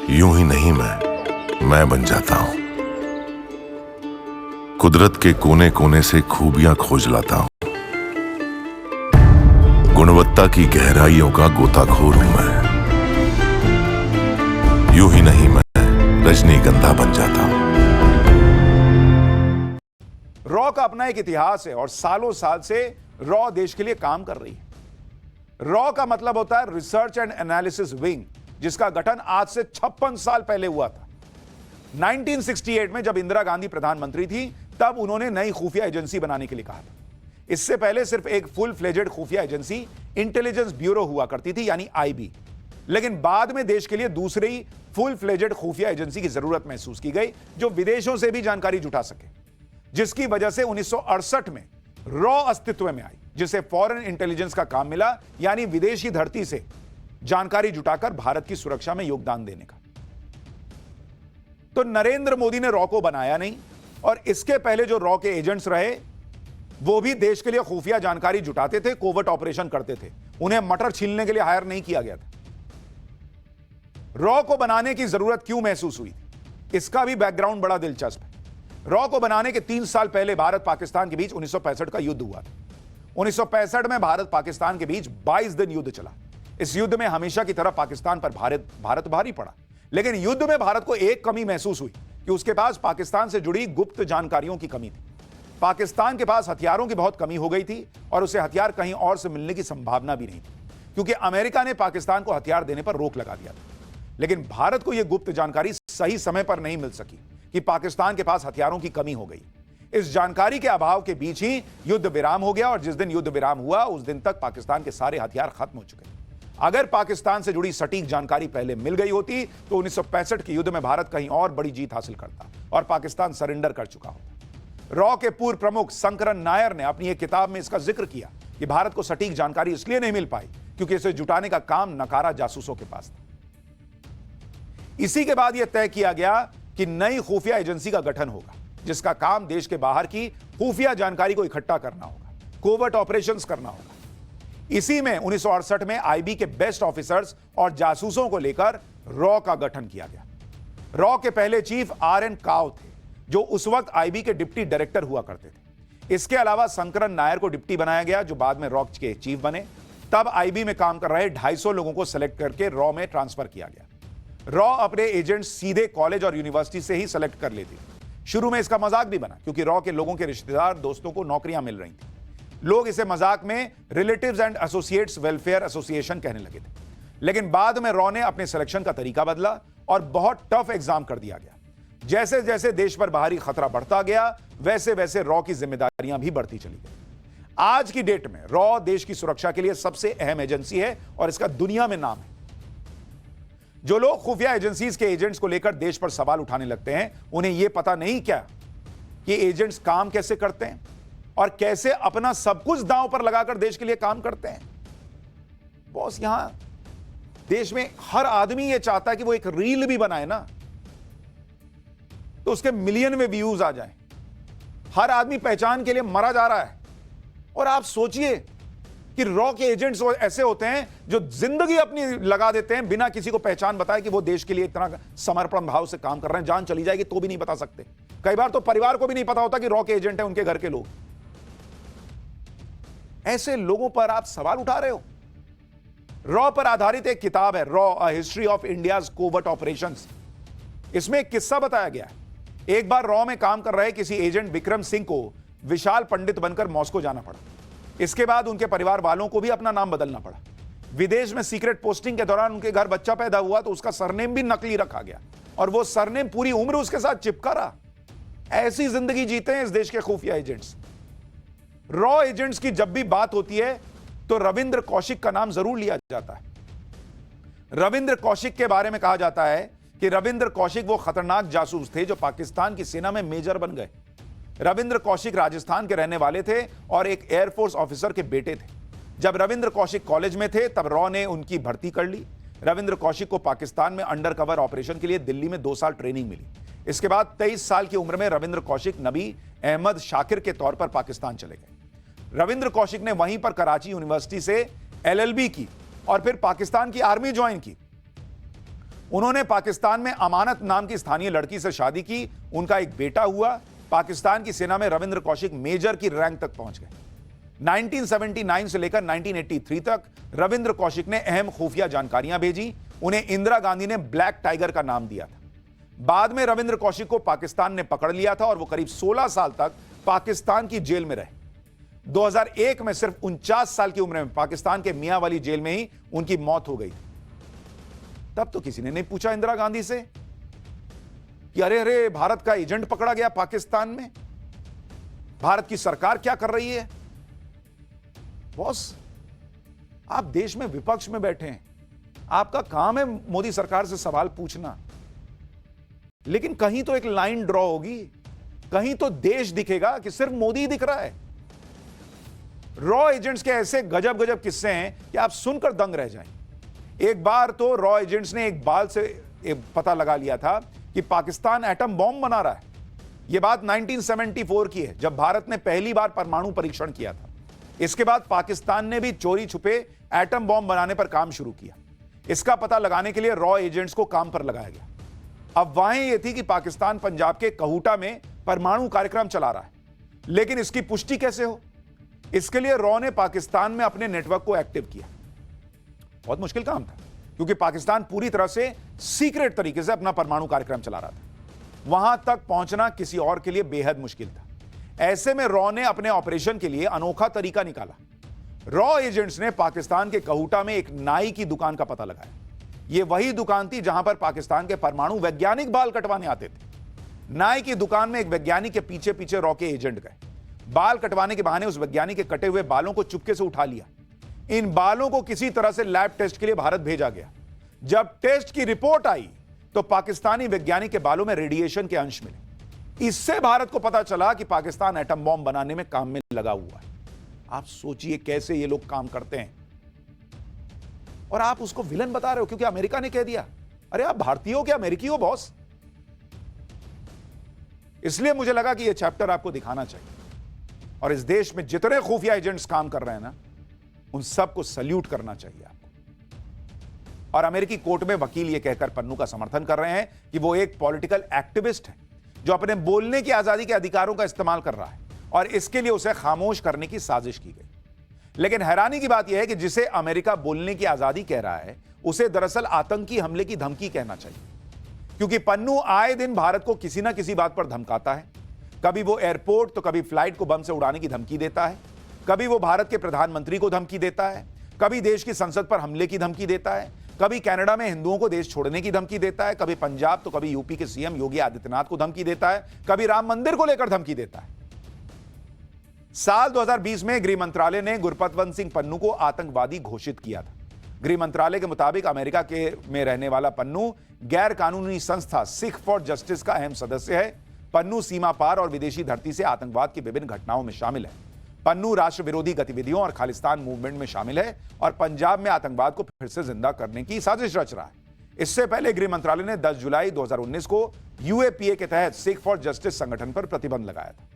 यूं ही नहीं मैं बन जाता हूं। कुदरत के कोने कोने से खूबियां खोज लाता हूं। गुणवत्ता की गहराइयों का गोताखोर हूं मैं। यूं ही नहीं मैं रजनीगंधा बन जाता हूं। रॉ का अपना एक इतिहास है और सालों साल से रॉ देश के लिए काम कर रही है। रॉ का मतलब होता है रिसर्च एंड एनालिसिस विंग, जिसका गठन आज से 56 साल पहले हुआ था। 1968 में जब इंदिरा गांधी प्रधानमंत्री थी, तब उन्होंने नई खुफिया एजेंसी बनाने के लिए कहा था। इससे पहले सिर्फ एक फुल फ्लेजेड खुफिया एजेंसी इंटेलिजेंस ब्यूरो हुआ करती थी, यानी आईबी। लेकिन बाद में देश के लिए दूसरी फुल फ्लेजेड खुफिया एजेंसी की जरूरत महसूस की गई, जो विदेशों से भी जानकारी जुटा सके, जिसकी वजह से 1968 में रॉ अस्तित्व में आई, जिसे फॉरेन इंटेलिजेंस का काम मिला, यानी विदेशी धरती से जानकारी जुटाकर भारत की सुरक्षा में योगदान देने का। तो नरेंद्र मोदी ने रॉ को बनाया नहीं, और इसके पहले जो रॉ के एजेंट्स रहे वो भी देश के लिए खुफिया जानकारी जुटाते थे, कोवर्ट ऑपरेशन करते थे। उन्हें मटर छीलने के लिए हायर नहीं किया गया था। रॉ को बनाने की जरूरत क्यों महसूस हुई, इसका भी बैकग्राउंड बड़ा दिलचस्प है। रॉ को बनाने के 3 साल पहले भारत पाकिस्तान के बीच 1965 का युद्ध हुआ था। 1965 में भारत पाकिस्तान के बीच 22 दिन युद्ध चला। इस युद्ध में हमेशा की तरह पाकिस्तान पर भारत भारी पड़ा। लेकिन युद्ध में भारत को एक कमी महसूस हुई कि उसके पास पाकिस्तान से जुड़ी गुप्त जानकारियों की कमी थी। पाकिस्तान के पास हथियारों की बहुत कमी हो गई थी और उसे हथियार कहीं और से मिलने की संभावना भी नहीं थी, क्योंकि अमेरिका ने पाकिस्तान को हथियार देने पर रोक लगा दिया था। लेकिन भारत को यह गुप्त जानकारी सही समय पर नहीं मिल सकी कि पाकिस्तान के पास हथियारों की कमी हो गई। इस जानकारी के अभाव के बीच ही युद्ध विराम हो गया, और जिस दिन युद्ध विराम हुआ उस दिन तक पाकिस्तान के सारे हथियार खत्म हो चुके थे। अगर पाकिस्तान से जुड़ी सटीक जानकारी पहले मिल गई होती तो 1965 के युद्ध में भारत कहीं और बड़ी जीत हासिल करता और पाकिस्तान सरेंडर कर चुका होता। रॉ के पूर्व प्रमुख शंकरन नायर ने अपनी एक किताब में इसका जिक्र किया कि भारत को सटीक जानकारी इसलिए नहीं मिल पाई क्योंकि इसे जुटाने का काम नकारा जासूसों के पास था। इसी के बाद यह तय किया गया कि नई खुफिया एजेंसी का गठन होगा, जिसका काम देश के बाहर की खुफिया जानकारी को इकट्ठा करना होगा, कोवर्ट ऑपरेशंस करना होगा। इसी में 1968 में आईबी के बेस्ट ऑफिसर्स और जासूसों को लेकर रॉ का गठन किया गया। रॉ के पहले चीफ RN काव थे, जो उस वक्त आईबी के डिप्टी डायरेक्टर हुआ करते थे। इसके अलावा शंकरन नायर को डिप्टी बनाया गया, जो बाद में रॉ के चीफ बने। तब आईबी में काम कर रहे 250 लोगों को सेलेक्ट करके रॉ में ट्रांसफर किया गया। रॉ अपने एजेंट सीधे कॉलेज और यूनिवर्सिटी से ही सेलेक्ट कर लेती। शुरू में इसका मजाक भी बना, क्योंकि रॉ के लोगों के रिश्तेदार दोस्तों को नौकरियां मिल रही थी। लोग इसे मजाक में relatives and associates welfare association कहने लगे थे। लेकिन बाद में रॉ ने अपने सिलेक्शन का तरीका बदला और बहुत टफ एग्जाम कर दिया गया। जैसे जैसे देश पर बाहरी खतरा बढ़ता गया, वैसे वैसे रॉ की जिम्मेदारियां भी बढ़ती चली गई। आज की डेट में रॉ देश की सुरक्षा के लिए सबसे अहम एजेंसी है और इसका दुनिया में नाम है। जो लोग खुफिया एजेंसीज के एजेंट्स को लेकर देश पर सवाल उठाने लगते हैं, उन्हें यह पता नहीं क्या कि एजेंट्स काम कैसे करते हैं और कैसे अपना सब कुछ दांव पर लगाकर देश के लिए काम करते हैं। बॉस, यहां देश में हर आदमी यह चाहता है कि वो एक रील भी बनाए ना, तो उसके मिलियन में व्यूज आ जाएं। हर आदमी पहचान के लिए मरा जा रहा है। और आप सोचिए कि रॉ के एजेंट्स ऐसे होते हैं जो जिंदगी अपनी लगा देते हैं बिना किसी को पहचान बताए कि वो देश के लिए इतना समर्पण भाव से काम कर रहे हैं। जान चली जाएगी तो भी नहीं बता सकते। कई बार तो परिवार को भी नहीं पता होता कि रॉ के एजेंट है उनके घर के लोग। ऐसे लोगों पर आप सवाल उठा रहे हो। रॉ पर आधारित एक किताब है, raw a history of India's covert operations. इसमें एक किस्सा बताया गया है। एक बार रॉ में काम कर रहे किसी एजेंट विक्रम सिंह को विशाल पंडित बनकर मॉस्को जाना पड़ा। इसके बाद उनके परिवार वालों को भी अपना नाम बदलना पड़ा। विदेश में सीक्रेट पोस्टिंग के दौरान उनके घर बच्चा पैदा हुआ तो उसका सरनेम भी नकली रखा गया और वो सरनेम पूरी उम्र उसके साथ चिपका रहा। ऐसी जिंदगी जीते हैं इस देश के खुफिया एजेंट्स। रॉ एजेंट्स की जब भी बात होती है तो रविंद्र कौशिक का नाम जरूर लिया जाता है। रविंद्र कौशिक के बारे में कहा जाता है कि रविंद्र कौशिक वो खतरनाक जासूस थे जो पाकिस्तान की सेना में मेजर बन गए। रविंद्र कौशिक राजस्थान के रहने वाले थे और एक एयरफोर्स ऑफिसर के बेटे थे। जब रविंद्र कौशिक कॉलेज में थे तब रॉ ने उनकी भर्ती कर ली। रविंद्र कौशिक को पाकिस्तान में अंडर कवर ऑपरेशन के लिए दिल्ली में 2 साल ट्रेनिंग मिली। इसके बाद 23 साल की उम्र में रविंद्र कौशिक नबी अहमद शाकिर के तौर पर पाकिस्तान चले गए। रविंद्र कौशिक ने वहीं पर कराची यूनिवर्सिटी से LLB की और फिर पाकिस्तान की आर्मी ज्वाइन की। उन्होंने पाकिस्तान में अमानत नाम की स्थानीय लड़की से शादी की, उनका एक बेटा हुआ। पाकिस्तान की सेना में रविंद्र कौशिक मेजर की रैंक तक पहुंच गए। 1979 से लेकर 1983 तक रविंद्र कौशिक ने अहम खुफिया जानकारियां भेजी। उन्हें इंदिरा गांधी ने ब्लैक टाइगर का नाम दिया था। बाद में रविंद्र कौशिक को पाकिस्तान ने पकड़ लिया था और वो करीब 16 साल तक पाकिस्तान की जेल में रहे। 2001 में सिर्फ 49 साल की उम्र में पाकिस्तान के मियां वाली जेल में ही उनकी मौत हो गई थी। तब तो किसी ने नहीं पूछा इंदिरा गांधी से कि अरे अरे भारत का एजेंट पकड़ा गया पाकिस्तान में, भारत की सरकार क्या कर रही है। बॉस, आप देश में विपक्ष में बैठे हैं, आपका काम है मोदी सरकार से सवाल पूछना, लेकिन कहीं तो एक लाइन ड्रॉ होगी, कहीं तो देश दिखेगा कि सिर्फ मोदी ही दिख रहा है। रॉ एजेंट्स के ऐसे गजब गजब किस्से हैं कि आप सुनकर दंग रह जाएं। एक बार तो रॉ एजेंट्स ने एक बाल से पता लगा लिया था कि पाकिस्तान एटम बॉम्ब बना रहा है। यह बात 1974 की है, जब भारत ने पहली बार परमाणु परीक्षण किया था। इसके बाद पाकिस्तान ने भी चोरी छुपे एटम बॉम्ब बनाने पर काम शुरू किया। इसका पता लगाने के लिए रॉ एजेंट्स को काम पर लगाया गया। अब वाहें यह थी कि पाकिस्तान पंजाब के कहूटा में परमाणु कार्यक्रम चला रहा है, लेकिन इसकी पुष्टि कैसे हो? इसके लिए रॉ ने पाकिस्तान में अपने नेटवर्क को एक्टिव किया। बहुत मुश्किल काम था, क्योंकि पाकिस्तान पूरी तरह से सीक्रेट तरीके से अपना परमाणु कार्यक्रम चला रहा था। वहां तक पहुंचना किसी और के लिए बेहद मुश्किल था। ऐसे में रॉ ने अपने ऑपरेशन के लिए अनोखा तरीका निकाला। रॉ एजेंट्स ने पाकिस्तान के कहूटा में एक नाई की दुकान का पता लगाया। यह वही दुकान थी जहां पर पाकिस्तान के परमाणु वैज्ञानिक बाल कटवाने आते थे। नाई की दुकान में एक वैज्ञानिक के पीछे पीछे रॉ के एजेंट गए। बाल कटवाने के बहाने उस वैज्ञानिक के कटे हुए बालों को चुपके से उठा लिया। इन बालों को किसी तरह से लैब टेस्ट के लिए भारत भेजा गया। जब टेस्ट की रिपोर्ट आई तो पाकिस्तानी वैज्ञानिक के बालों में रेडिएशन के अंश मिले। इससे भारत को पता चला कि पाकिस्तान एटम बॉम्ब बनाने में काम में लगा हुआ है। आप सोचिए कैसे ये लोग काम करते हैं, और आप उसको विलन बता रहे हो क्योंकि अमेरिका ने कह दिया। अरे आप भारतीय हो क्या अमेरिकी हो बॉस? इसलिए मुझे लगा कि यह चैप्टर आपको दिखाना चाहिए, और इस देश में जितने खुफिया एजेंट्स काम कर रहे हैं ना, उन सबको सल्यूट करना चाहिए आपको। और अमेरिकी कोर्ट में वकील यह कहकर पन्नू का समर्थन कर रहे हैं कि वो एक पॉलिटिकल एक्टिविस्ट है जो अपने बोलने की आजादी के अधिकारों का इस्तेमाल कर रहा है, और इसके लिए उसे खामोश करने की साजिश की गई। लेकिन हैरानी की बात यह है कि जिसे अमेरिका बोलने की आजादी कह रहा है, उसे दरअसल आतंकी हमले की धमकी कहना चाहिए, क्योंकि पन्नू आए दिन भारत को किसी ना किसी बात पर धमकाता है। कभी वो एयरपोर्ट तो कभी फ्लाइट को बम से उड़ाने की धमकी देता है, कभी वो भारत के प्रधानमंत्री को धमकी देता है, कभी देश की संसद पर हमले की धमकी देता है, कभी कनाडा में हिंदुओं को देश छोड़ने की धमकी देता है, कभी पंजाब तो कभी यूपी के सीएम योगी आदित्यनाथ को धमकी देता है, कभी राम मंदिर को लेकर धमकी देता है। साल 2020 में गृह मंत्रालय ने गुरपतवंत सिंह पन्नू को आतंकवादी घोषित किया था। गृह मंत्रालय के मुताबिक अमेरिका में रहने वाला पन्नू गैर कानूनी संस्था सिख फॉर जस्टिस का अहम सदस्य है। पन्नू सीमा पार और विदेशी धरती से आतंकवाद की विभिन्न घटनाओं में शामिल है। पन्नू राष्ट्र विरोधी गतिविधियों और खालिस्तान मूवमेंट में शामिल है और पंजाब में आतंकवाद को फिर से जिंदा करने की साजिश रच रहा है। इससे पहले गृह मंत्रालय ने 10 जुलाई 2019 को यूएपीए के तहत सिख फॉर जस्टिस संगठन पर प्रतिबंध लगाया था।